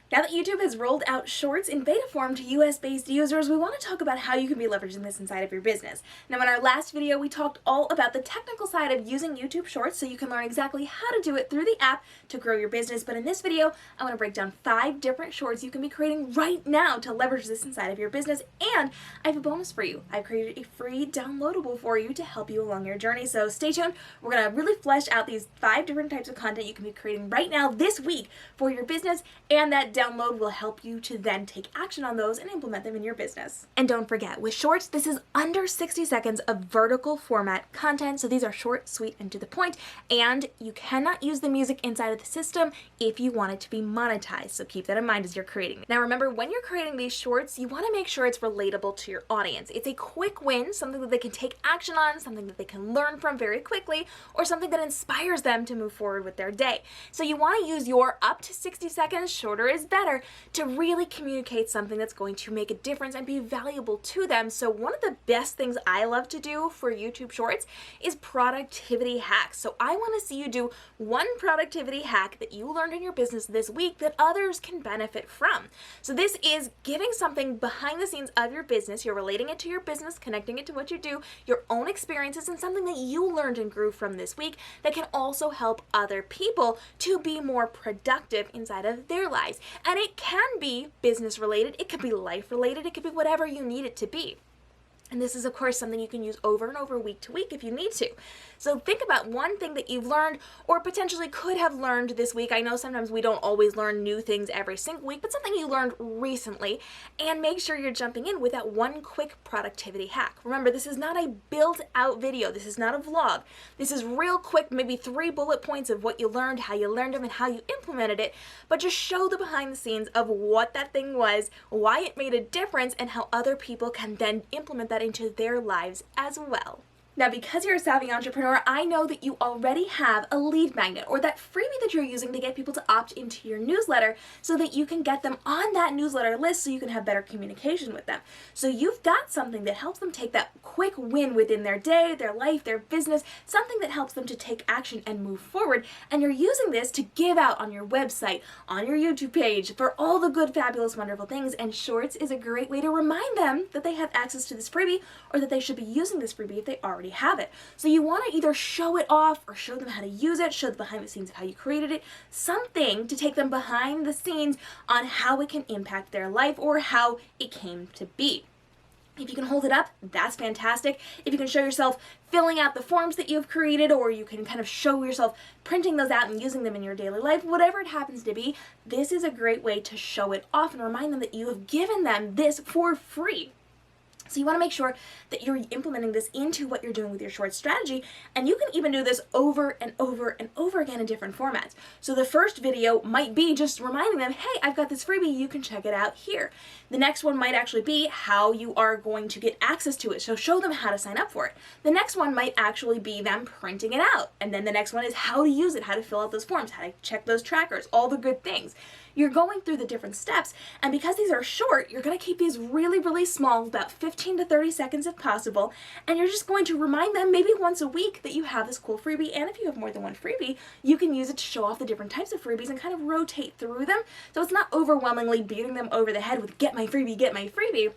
Now that YouTube has rolled out Shorts in beta form to US-based users, we want to talk about how you can be leveraging this inside of your business. Now in our last video, we talked all about the technical side of using YouTube Shorts so you can learn exactly how to do it through the app to grow your business. But in this video, I want to break down 5 different shorts you can be creating right now to leverage this inside of your business. And I have a bonus for you. I've created a free downloadable for you to help you along your journey. So stay tuned. We're going to really flesh out these 5 different types of content you can be creating right now this week for your business, and that download will help you to then take action on those and implement them in your business. And don't forget, with Shorts, this is under 60 seconds of vertical format content. So these are short, sweet, and to the point, and you cannot use the music inside of the system if you want it to be monetized. So keep that in mind as you're creating. Now remember, when you're creating these shorts, you want to make sure it's relatable to your audience. It's a quick win, something that they can take action on, something that they can learn from very quickly, or something that inspires them to move forward with their day. So you want to use your up to 60 seconds, shorter is better, to really communicate something that's going to make a difference and be valuable to them. So one of the best things I love to do for YouTube Shorts is productivity hacks. So I want to see you do one productivity hack that you learned in your business this week that others can benefit from. So this is giving something behind the scenes of your business. You're relating it to your business, connecting it to what you do, your own experiences, and something that you learned and grew from this week that can also help other people to be more productive inside of their lives. And it can be business related, it could be life related, it could be whatever you need it to be. And this is, of course, something you can use over and over, week to week, if you need to. So think about one thing that you've learned or potentially could have learned this week. I know sometimes we don't always learn new things every single week, but something you learned recently, and make sure you're jumping in with that one quick productivity hack. Remember, this is not a built-out video. This is not a vlog. This is real quick, maybe 3 bullet points of what you learned, how you learned them, and how you implemented it, but just show the behind the scenes of what that thing was, why it made a difference, and how other people can then implement that into their lives as well. Now, because you're a savvy entrepreneur, I know that you already have a lead magnet or that freebie that you're using to get people to opt into your newsletter so that you can get them on that newsletter list so you can have better communication with them. So you've got something that helps them take that quick win within their day, their life, their business, something that helps them to take action and move forward. And you're using this to give out on your website, on your YouTube page, for all the good, fabulous, wonderful things. And Shorts is a great way to remind them that they have access to this freebie or that they should be using this freebie if they already have it. So you want to either show it off or show them how to use it, show the behind the scenes of how you created it, something to take them behind the scenes on how it can impact their life or how it came to be. If you can hold it up, that's fantastic. If you can show yourself filling out the forms that you've created, or you can kind of show yourself printing those out and using them in your daily life, whatever it happens to be, this is a great way to show it off and remind them that you have given them this for free. So you want to make sure that you're implementing this into what you're doing with your short strategy, and you can even do this over and over and over again in different formats. So the first video might be just reminding them, hey, I've got this freebie, you can check it out here. The next one might actually be how you are going to get access to it, so show them how to sign up for it. The next one might actually be them printing it out, and then the next one is how to use it, how to fill out those forms, how to check those trackers, all the good things. You're going through the different steps, and because these are short, you're going to keep these really, really small, about 15 to 30 seconds if possible, and you're just going to remind them maybe once a week that you have this cool freebie, and if you have more than one freebie, you can use it to show off the different types of freebies and kind of rotate through them, so it's not overwhelmingly beating them over the head with get my freebie,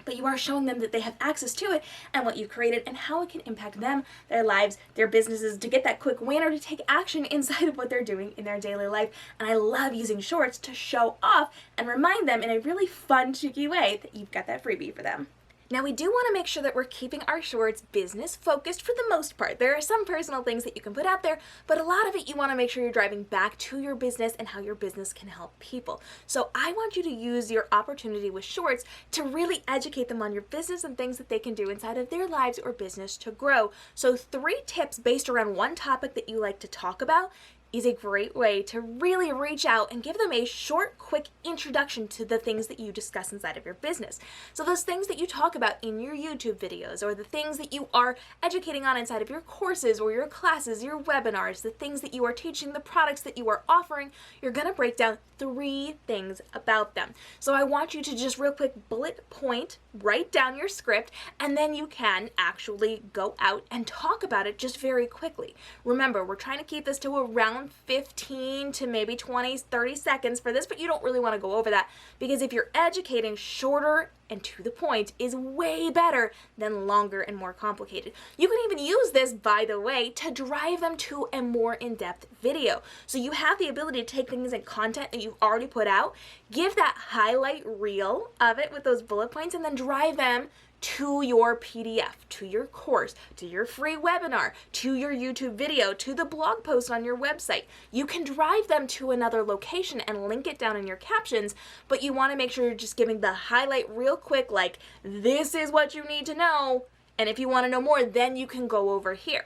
but you are showing them that they have access to it and what you created and how it can impact them, their lives, their businesses, to get that quick win or to take action inside of what they're doing in their daily life. And I love using shorts to show off and remind them in a really fun, cheeky way that you've got that freebie for them. Now, we do want to make sure that we're keeping our shorts business focused for the most part. There are some personal things that you can put out there, but a lot of it you want to make sure you're driving back to your business and how your business can help people. So I want you to use your opportunity with shorts to really educate them on your business and things that they can do inside of their lives or business to grow. So 3 tips based around one topic that you like to talk about is a great way to really reach out and give them a short, quick introduction to the things that you discuss inside of your business. So those things that you talk about in your YouTube videos, or the things that you are educating on inside of your courses or your classes, your webinars, the things that you are teaching, the products that you are offering, you're going to break down 3 things about them. So I want you to just real quick bullet point, write down your script, and then you can actually go out and talk about it just very quickly. Remember, we're trying to keep this to around around 15 to maybe 20, 30 seconds for this, but you don't really want to go over that because if you're educating, shorter and to the point is way better than longer and more complicated. You can even use this, by the way, to drive them to a more in-depth video. So you have the ability to take things and content that you've already put out, give that highlight reel of it with those bullet points, and then drive them to your PDF, to your course, to your free webinar, to your YouTube video, to the blog post on your website. You can drive them to another location and link it down in your captions, but you want to make sure you're just giving the highlight real quick, like, this is what you need to know, and if you want to know more, then you can go over here.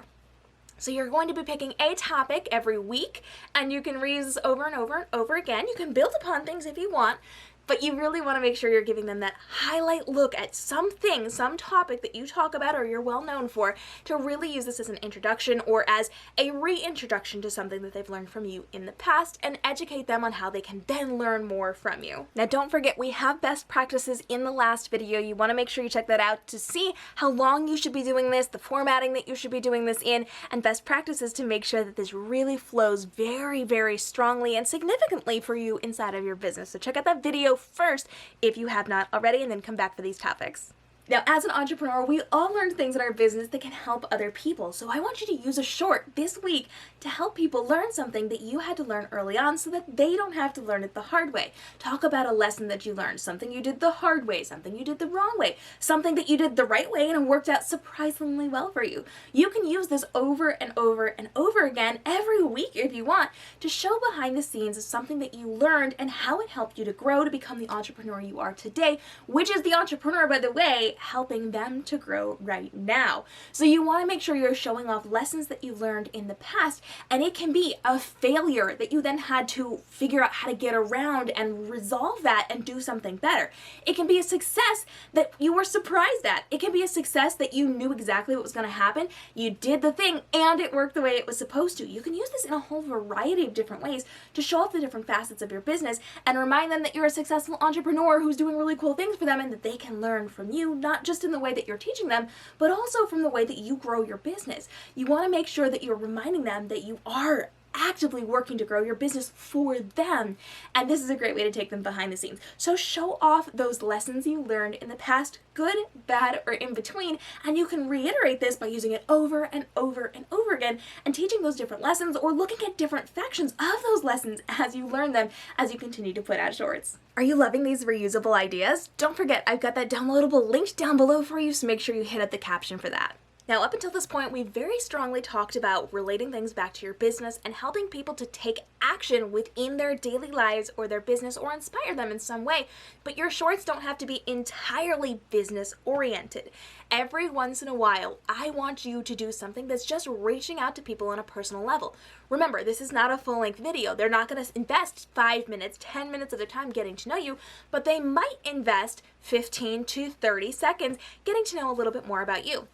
So you're going to be picking a topic every week, and you can read this over and over and over again. You can build upon things if you want, but you really want to make sure you're giving them that highlight look at something, some topic that you talk about or you're well known for, to really use this as an introduction or as a reintroduction to something that they've learned from you in the past, and educate them on how they can then learn more from you. Now don't forget, we have best practices in the last video. You want to make sure you check that out to see how long you should be doing this, the formatting that you should be doing this in, and best practices to make sure that this really flows very, very strongly and significantly for you inside of your business. So check out that video first if you have not already, and then come back for these topics. Now, as an entrepreneur, we all learn things in our business that can help other people. So I want you to use a short this week to help people learn something that you had to learn early on so that they don't have to learn it the hard way. Talk about a lesson that you learned, something you did the hard way, something you did the wrong way, something that you did the right way and it worked out surprisingly well for you. You can use this over and over and over again every week if you want to show behind the scenes of something that you learned and how it helped you to grow to become the entrepreneur you are today, which is the entrepreneur, by the way, helping them to grow right now. So you want to make sure you're showing off lessons that you learned in the past, and it can be a failure that you then had to figure out how to get around and resolve that and do something better. It can be a success that you were surprised at. It can be a success that you knew exactly what was going to happen. You did the thing and it worked the way it was supposed to. You can use this in a whole variety of different ways to show off the different facets of your business and remind them that you're a successful entrepreneur who's doing really cool things for them and that they can learn from you, not just in the way that you're teaching them, but also from the way that you grow your business. You want to make sure that you're reminding them that you are actively working to grow your business for them, and this is a great way to take them behind the scenes. So show off those lessons you learned in the past, good, bad, or in between, and you can reiterate this by using it over and over and over again and teaching those different lessons or looking at different factions of those lessons as you learn them as you continue to put out shorts. Are you loving these reusable ideas? Don't forget, I've got that downloadable linked down below for you, so make sure you hit up the caption for that. Now, up until this point, we've very strongly talked about relating things back to your business and helping people to take action within their daily lives or their business or inspire them in some way. But your shorts don't have to be entirely business oriented. Every once in a while, I want you to do something that's just reaching out to people on a personal level. Remember, this is not a full-length video. They're not going to invest 5 minutes, 10 minutes of their time getting to know you, but they might invest 15 to 30 seconds getting to know a little bit more about you.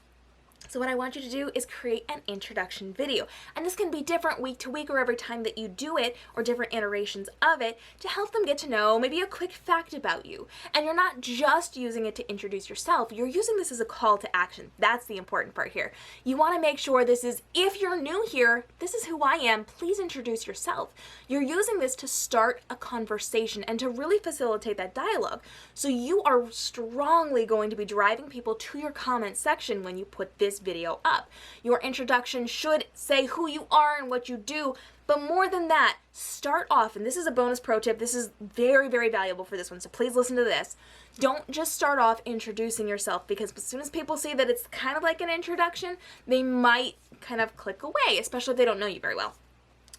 So what I want you to do is create an introduction video. And this can be different week to week or every time that you do it, or different iterations of it, to help them get to know maybe a quick fact about you. And you're not just using it to introduce yourself, you're using this as a call to action. That's the important part here. You want to make sure this is, if you're new here, this is who I am, please introduce yourself. You're using this to start a conversation and to really facilitate that dialogue. So you are strongly going to be driving people to your comment section when you put this video up. Your introduction should say who you are and what you do, but more than that, start off, and this is a bonus pro tip, this is very, very valuable for this one, so please listen to this. Don't just start off introducing yourself, because as soon as people see that it's kind of like an introduction, they might kind of click away, especially if they don't know you very well.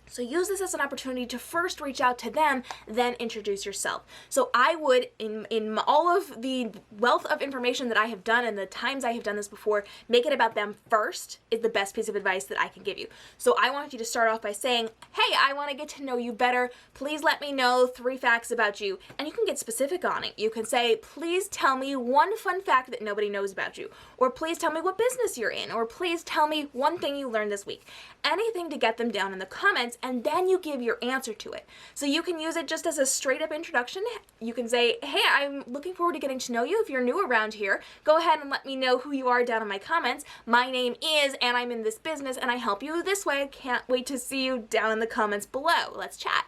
So use this as an opportunity to first reach out to them, then introduce yourself. So I would, in all of the wealth of information that I have done and the times I have done this before, make it about them first is the best piece of advice that I can give you. So I want you to start off by saying, hey, I want to get to know you better. Please let me know 3 facts about you. And you can get specific on it. You can say, please tell me 1 fun fact that nobody knows about you. Or please tell me what business you're in. Or please tell me 1 thing you learned this week. Anything to get them down in the comments comments, and then you give your answer to it. So you can use it just as a straight up introduction. You can say, hey, I'm looking forward to getting to know you. If you're new around here, go ahead and let me know who you are down in my comments. My name is, and I'm in this business, and I help you this way. Can't wait to see you down in the comments below. Let's chat.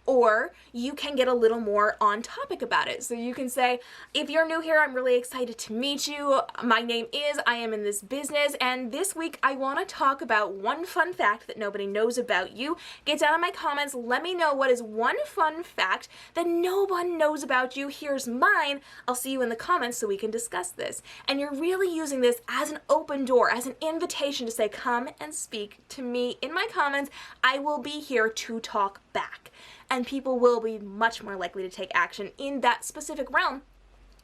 Or you can get a little more on topic about it. So you can say, if you're new here, I'm really excited to meet you. My name is, I am in this business, and this week I want to talk about one fun fact that nobody knows about you. Get down in my comments, let me know what is one fun fact that no one knows about you. Here's mine. I'll see you in the comments so we can discuss this. And you're really using this as an open door, as an invitation to say, come and speak to me in my comments. I will be here to talk back. And people will be much more likely to take action in that specific realm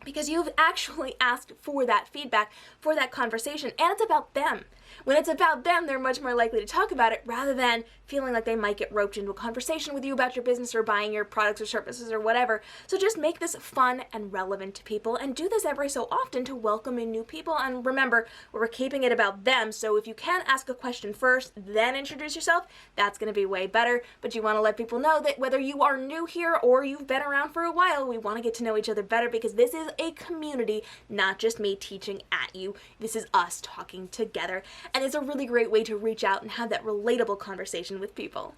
because you've actually asked for that feedback, for that conversation, and it's about them. When it's about them, they're much more likely to talk about it rather than feeling like they might get roped into a conversation with you about your business or buying your products or services or whatever. So just make this fun and relevant to people and do this every so often to welcome in new people. And remember, we're keeping it about them. So if you can ask a question first, then introduce yourself, that's going to be way better. But you want to let people know that whether you are new here or you've been around for a while, we want to get to know each other better because this is a community, not just me teaching at you. This is us talking together. And it's a really great way to reach out and have that relatable conversation with people.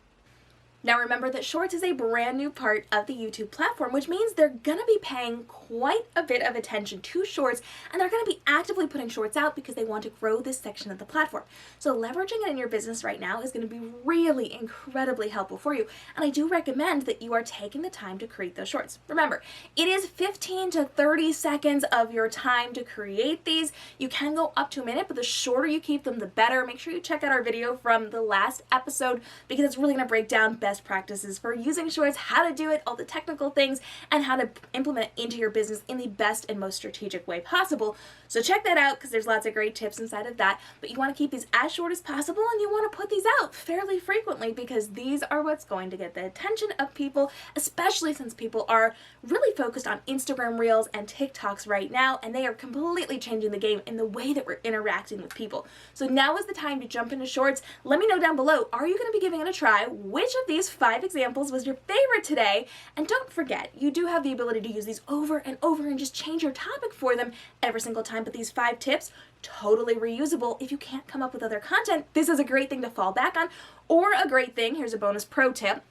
Now remember that Shorts is a brand new part of the YouTube platform, which means they're gonna be paying quite a bit of attention to Shorts, and they're gonna be actively putting Shorts out because they want to grow this section of the platform. So leveraging it in your business right now is gonna be really incredibly helpful for you, and I do recommend that you are taking the time to create those Shorts. Remember, it is 15 to 30 seconds of your time to create these. You can go up to a minute, but the shorter you keep them, the better. Make sure you check out our video from the last episode because it's really gonna break down best practices for using Shorts, how to do it, all the technical things, and how to implement it into your business in the best and most strategic way possible. So check that out because there's lots of great tips inside of that. But you want to keep these as short as possible and you want to put these out fairly frequently because these are what's going to get the attention of people, especially since people are really focused on Instagram Reels and TikToks right now, and they are completely changing the game in the way that we're interacting with people. So now is the time to jump into Shorts. Let me know down below, are you going to be giving it a try? Which of these 5 examples was your favorite today? And don't forget, you do have the ability to use these over and over and just change your topic for them every single time, but these 5 tips, totally reusable. If you can't come up with other content, this is a great thing to fall back on, or a great thing, here's a bonus pro tip,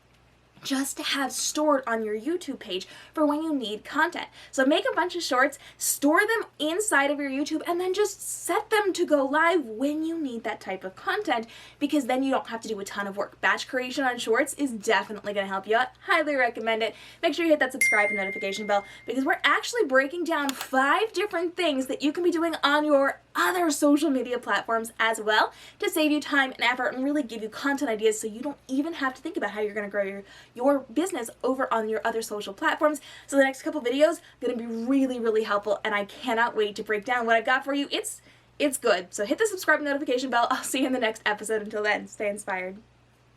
just to have stored on your YouTube page for when you need content. So make a bunch of Shorts, store them inside of your YouTube, and then just set them to go live when you need that type of content, because then you don't have to do a ton of work. Batch creation on Shorts is definitely going to help you out. Highly recommend it. Make sure you hit that subscribe and notification bell because we're actually breaking down 5 different things that you can be doing on your other social media platforms as well to save you time and effort and really give you content ideas so you don't even have to think about how you're going to grow your business over on your other social platforms. So the next couple videos are going to be really helpful, and I cannot wait to break down what I've got for you. It's good. So hit the subscribe and notification bell. I'll see you in the next episode. Until then, stay inspired.